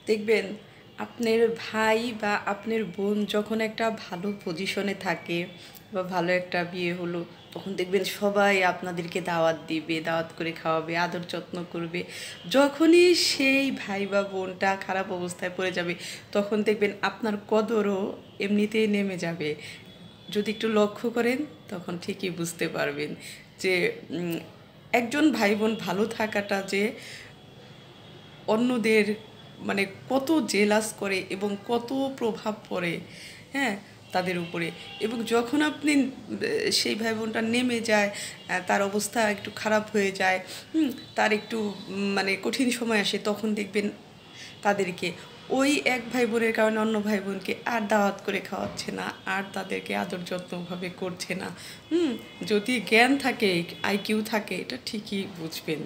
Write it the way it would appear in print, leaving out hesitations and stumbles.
দেখবেন আপনার ভাই বা আপনার বোন যখন একটা ভালো পজিশনে থাকে বা ভালো একটা বিয়ে হলো, তখন দেখবেন সবাই আপনাদেরকে দাওয়াত দিবে, দাওয়াত করে খাওয়াবে, আদর যত্ন করবে। যখনই সেই ভাই বা বোনটা খারাপ অবস্থায় পড়ে যাবে, তখন দেখবেন আপনার কদরও এমনিতেই নেমে যাবে। যদি একটু লক্ষ্য করেন, তখন ঠিকই বুঝতে পারবেন যে একজন ভাই বোন ভালো থাকাটা যে অন্যদের মানে কত জেলাস করে এবং কত প্রভাব পড়ে, হ্যাঁ, তাদের উপরে। এবং যখন আপনি সেই ভাই বোনটা নেমে যায়, তার অবস্থা একটু খারাপ হয়ে যায়, তার একটু মানে কঠিন সময় আসে, তখন দেখবেন তাদেরকে ওই এক ভাই বোনের কারণে অন্য ভাই বোনকে আর দাওয়াত করে খাওয়াচ্ছে না, আর তাদেরকে আদর যত্নভাবে করছে না। যদি জ্ঞান থাকে, আইকিউ থাকে, এটা ঠিকই বুঝবেন।